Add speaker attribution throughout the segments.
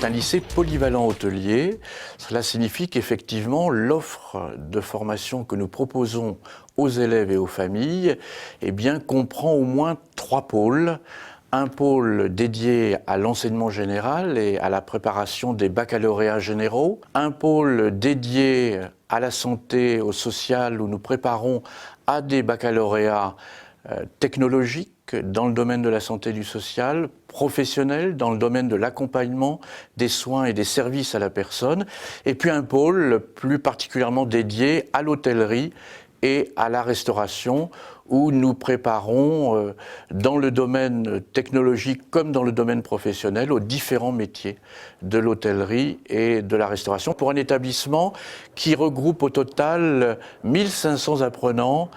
Speaker 1: un lycée polyvalent hôtelier. Cela signifie qu'effectivement, l'offre de formation que nous proposons aux élèves et aux familles comprend au moins 3 pôles. Un pôle dédié à l'enseignement général et à la préparation des baccalauréats généraux. Un pôle dédié à la santé, au social, où nous préparons à des baccalauréats technologiques dans le domaine de la santé et du social, professionnels dans le domaine de l'accompagnement, des soins et des services à la personne. Et puis un pôle plus particulièrement dédié à l'hôtellerie et à la restauration, où nous préparons dans le domaine technologique comme dans le domaine professionnel aux différents métiers de l'hôtellerie et de la restauration, pour un établissement qui regroupe au total 1500 apprenants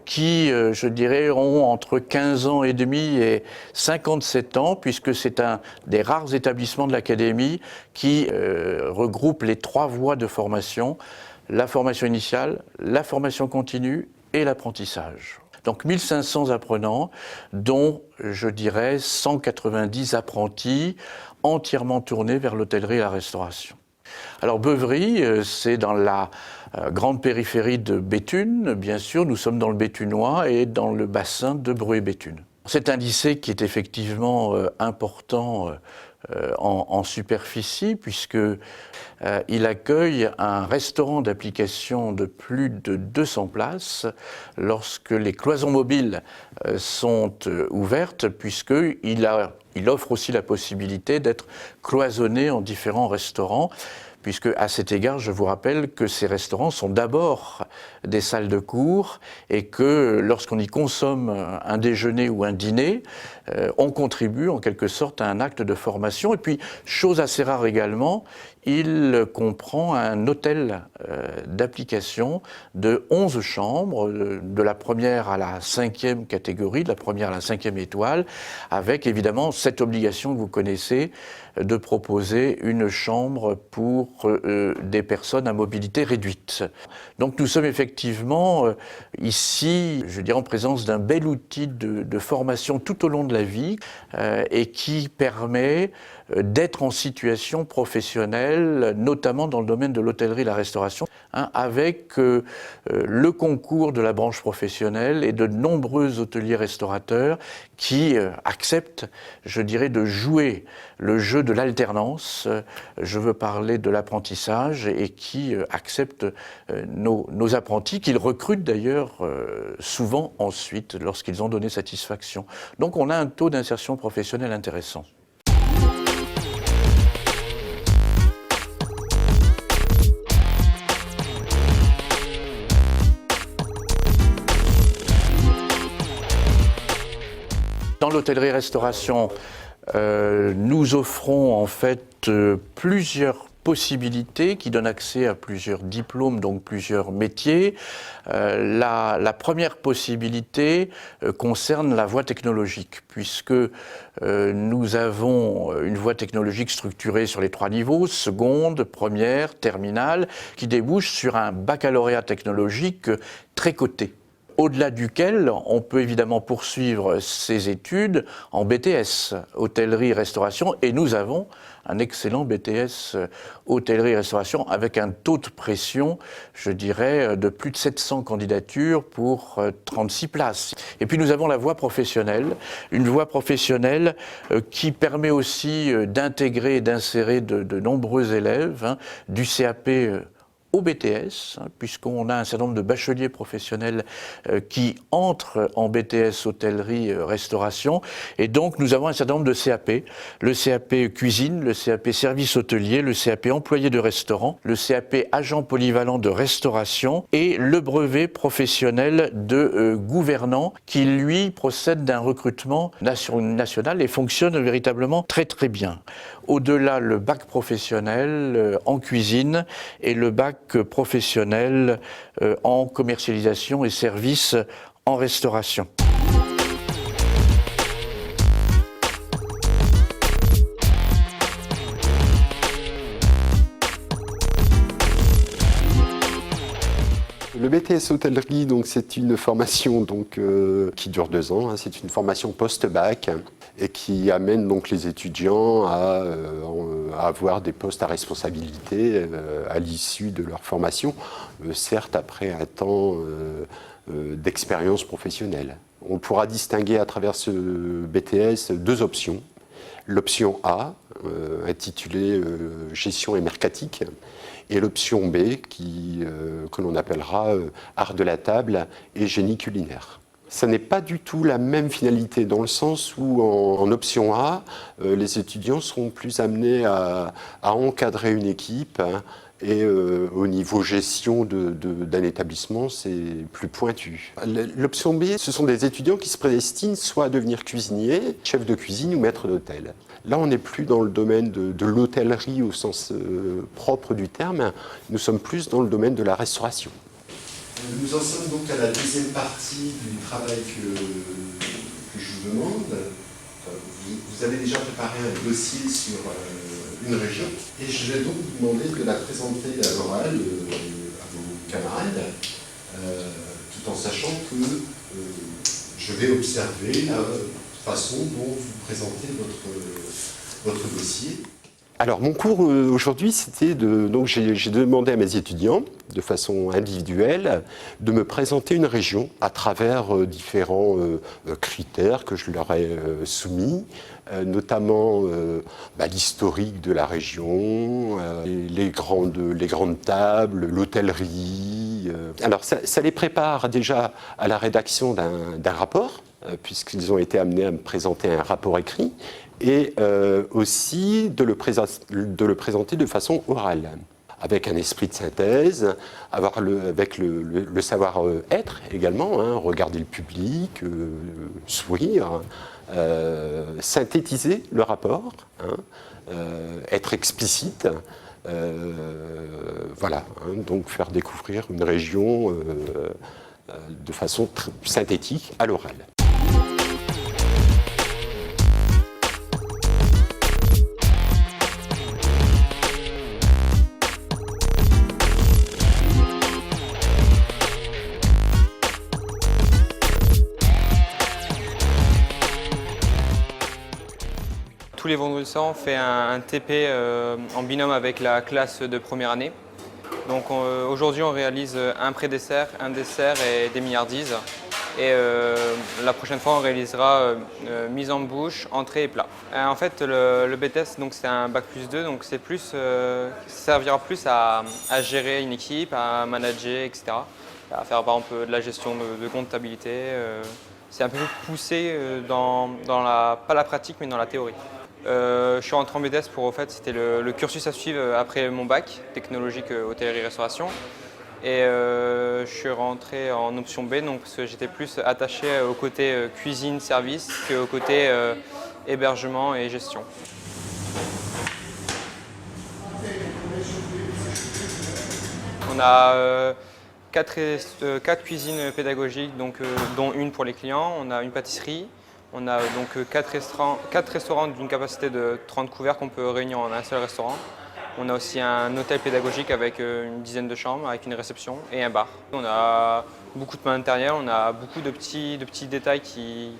Speaker 1: qui, je dirais, ont entre 15 ans et demi et 57 ans, puisque c'est un des rares établissements de l'académie qui regroupe les 3 voies de formation: la formation initiale, la formation continue et l'apprentissage. Donc 1500 apprenants, dont, je dirais, 190 apprentis entièrement tournés vers l'hôtellerie et la restauration. Alors Beuvry, c'est dans la grande périphérie de Béthune, bien sûr. Nous sommes dans le Béthunois et dans le bassin de Bruay-Béthune. C'est un lycée qui est effectivement important en superficie, puisque il accueille un restaurant d'application de plus de 200 places lorsque les cloisons mobiles sont ouvertes, puisqu'il offre aussi la possibilité d'être cloisonné en différents restaurants, puisque à cet égard, je vous rappelle que ces restaurants sont d'abord des salles de cours et que lorsqu'on y consomme un déjeuner ou un dîner, on contribue en quelque sorte à un acte de formation. Et puis, chose assez rare également, il comprend un hôtel d'application de 11 chambres, de la première à la 5e catégorie, de la première à la 5e étoile, avec évidemment cette obligation que vous connaissez de proposer une chambre pour des personnes à mobilité réduite. Donc nous sommes effectivement ici, je dirais, en présence d'un bel outil de formation tout au long de la vie et qui permet d'être en situation professionnelle, notamment dans le domaine de l'hôtellerie et la restauration, avec le concours de la branche professionnelle et de nombreux hôteliers restaurateurs qui acceptent, je dirais, de jouer le jeu de l'alternance. Je veux parler de l'apprentissage et qui acceptent nos apprentis, qu'ils recrutent d'ailleurs souvent ensuite lorsqu'ils ont donné satisfaction. Donc on a un taux d'insertion professionnelle intéressant. Dans l'hôtellerie-restauration, nous offrons en fait plusieurs possibilités qui donnent accès à plusieurs diplômes, donc plusieurs métiers. La première possibilité concerne la voie technologique, puisque nous avons une voie technologique structurée sur les 3 niveaux, seconde, première, terminale, qui débouche sur un baccalauréat technologique très coté, au-delà duquel on peut évidemment poursuivre ses études en BTS, hôtellerie-restauration, et nous avons un excellent BTS hôtellerie-restauration avec un taux de pression, je dirais, de plus de 700 candidatures pour 36 places. Et puis nous avons la voie professionnelle, une voie professionnelle qui permet aussi d'intégrer et d'insérer de nombreux élèves, du CAP au BTS, puisqu'on a un certain nombre de bacheliers professionnels qui entrent en BTS hôtellerie-restauration. Et donc, nous avons un certain nombre de CAP. Le CAP cuisine, le CAP service hôtelier, le CAP employé de restaurant, le CAP agent polyvalent de restauration et le brevet professionnel de gouvernant qui, lui, procède d'un recrutement national et fonctionne véritablement très très bien. Au-delà, le bac professionnel en cuisine et le bac professionnel en commercialisation et services en restauration.
Speaker 2: Le BTS hôtellerie, donc c'est une formation qui dure 2 ans. C'est une formation post-bac et qui amène donc les étudiants à avoir des postes à responsabilité à l'issue de leur formation, certes après un temps d'expérience professionnelle. On pourra distinguer à travers ce BTS deux options. L'option A, intitulée Gestion et mercatique, et l'option B, que l'on appellera Art de la table et génie culinaire. Ça n'est pas du tout la même finalité, dans le sens où en option A, les étudiants seront plus amenés à encadrer une équipe, hein, et au niveau gestion d'un établissement, c'est plus pointu. L'option B, ce sont des étudiants qui se prédestinent soit à devenir cuisinier, chef de cuisine ou maître d'hôtel. Là, on n'est plus dans le domaine de l'hôtellerie au sens propre du terme, nous sommes plus dans le domaine de la restauration. Nous en sommes donc à la deuxième partie du travail que je vous demande. Vous avez déjà préparé un dossier sur une région et je vais donc vous demander de la présenter à l'oral à vos camarades, tout en sachant que je vais observer la façon dont vous présentez votre dossier. Alors, mon cours aujourd'hui, c'était donc j'ai demandé à mes étudiants, de façon individuelle, de me présenter une région à travers différents critères que je leur ai soumis, notamment l'historique de la région, les grandes tables, l'hôtellerie. Alors, ça les prépare déjà à la rédaction d'un rapport, puisqu'ils ont été amenés à me présenter un rapport écrit, et aussi de le présenter de façon orale, avec un esprit de synthèse, avec le savoir-être également, hein, regarder le public, sourire, synthétiser le rapport, hein, être explicite, voilà, hein, donc faire découvrir une région de façon synthétique à l'oral.
Speaker 3: Tous les vendredis soirs, on fait un TP en binôme avec la classe de première année. Donc aujourd'hui, on réalise un pré-dessert, un dessert et des milliardises. Et la prochaine fois, on réalisera mise en bouche, entrée et plat. En fait, le BTS, c'est un bac+2, donc c'est plus, ça servira plus à gérer une équipe, à manager, etc. À faire par exemple de la gestion de comptabilité. C'est un peu plus poussé pas la pratique, mais dans la théorie. Je suis rentré en BTS pour, en fait, c'était le cursus à suivre après mon bac, technologique hôtellerie-restauration. Et je suis rentré en option B, donc, parce que j'étais plus attaché au côté cuisine-service qu'au côté hébergement et gestion. On a 4 cuisines pédagogiques, donc, dont une pour les clients. On a une pâtisserie. On a donc 4 restaurants d'une capacité de 30 couverts qu'on peut réunir en un seul restaurant. On a aussi un hôtel pédagogique avec une dizaine de chambres, avec une réception et un bar. On a beaucoup de matériel, on a beaucoup de petits détails qui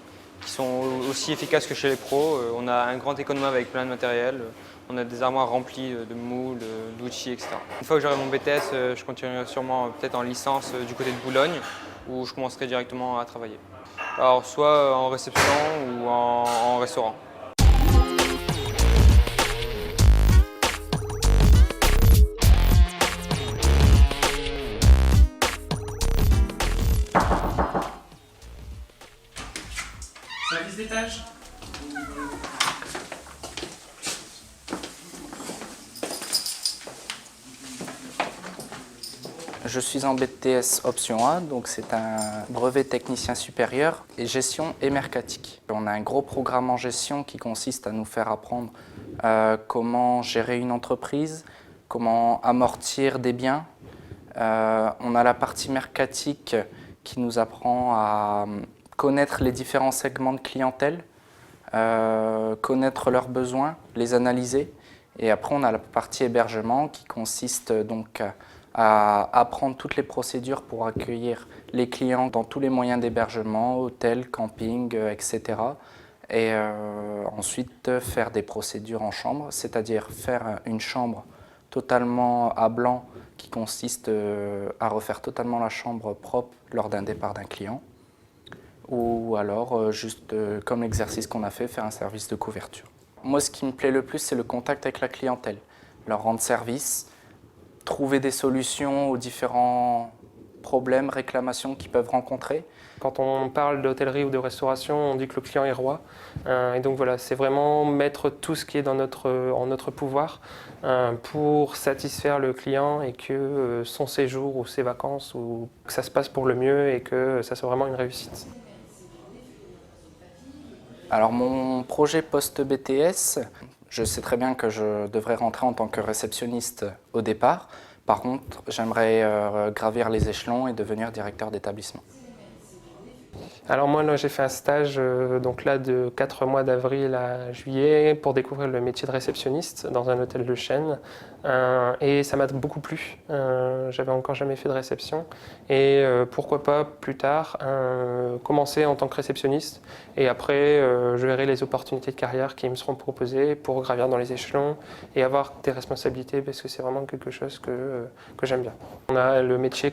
Speaker 3: sont aussi efficaces que chez les pros. On a un grand économe avec plein de matériel. On a des armoires remplies de moules, d'outils, etc. Une fois que j'aurai mon BTS, je continuerai sûrement peut-être en licence du côté de Boulogne, où je commencerai directement à travailler. Alors soit en réception ou en restaurant.
Speaker 4: Service d'étage.
Speaker 5: Je suis en BTS option A, donc c'est un brevet technicien supérieur et gestion et mercatique. On a un gros programme en gestion qui consiste à nous faire apprendre comment gérer une entreprise, comment amortir des biens. On a la partie mercatique qui nous apprend à connaître les différents segments de clientèle, connaître leurs besoins, les analyser. Et après, on a la partie hébergement qui consiste donc à apprendre toutes les procédures pour accueillir les clients dans tous les moyens d'hébergement, hôtels, camping, etc. Et ensuite faire des procédures en chambre, c'est-à-dire faire une chambre totalement à blanc qui consiste à refaire totalement la chambre propre lors d'un départ d'un client, ou alors juste comme l'exercice qu'on a fait, faire un service de couverture. Moi, ce qui me plaît le plus, c'est le contact avec la clientèle, leur rendre service, trouver des solutions aux différents problèmes, réclamations qu'ils peuvent rencontrer.
Speaker 6: Quand on parle d'hôtellerie ou de restauration, on dit que le client est roi. Et donc voilà, c'est vraiment mettre tout ce qui est en notre pouvoir pour satisfaire le client et que son séjour ou ses vacances, ou que ça se passe pour le mieux et que ça soit vraiment une réussite.
Speaker 5: Alors mon projet post-BTS, je sais très bien que je devrais rentrer en tant que réceptionniste au départ. Par contre, j'aimerais gravir les échelons et devenir directeur d'établissement.
Speaker 6: Alors moi, là, j'ai fait un stage donc là, de 4 mois d'avril à juillet pour découvrir le métier de réceptionniste dans un hôtel de chaîne. Et ça m'a beaucoup plu. J'avais encore jamais fait de réception. Et pourquoi pas plus tard commencer en tant que réceptionniste. Et après, je verrai les opportunités de carrière qui me seront proposées pour gravir dans les échelons et avoir des responsabilités parce que c'est vraiment quelque chose que j'aime bien. On a le métier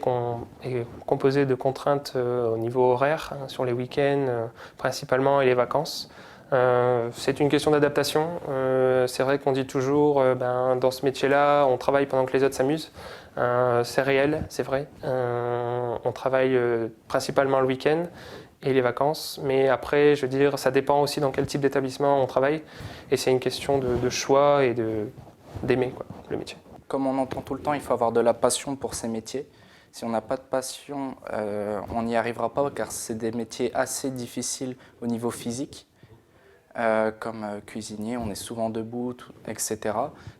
Speaker 6: est composé de contraintes au niveau horaire, sur les week-ends principalement et les vacances. C'est une question d'adaptation. C'est vrai qu'on dit toujours, dans ce métier-là, on travaille pendant que les autres s'amusent. C'est réel, c'est vrai. On travaille principalement le week-end et les vacances, mais après, je veux dire, ça dépend aussi dans quel type d'établissement on travaille. Et c'est une question de choix et d'aimer le métier.
Speaker 5: Comme on entend tout le temps, il faut avoir de la passion pour ces métiers. Si on n'a pas de passion, on n'y arrivera pas car c'est des métiers assez difficiles au niveau physique. Comme cuisinier, on est souvent debout, etc.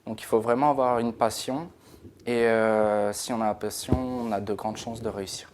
Speaker 5: Donc il faut vraiment avoir une passion et si on a la passion, on a de grandes chances de réussir.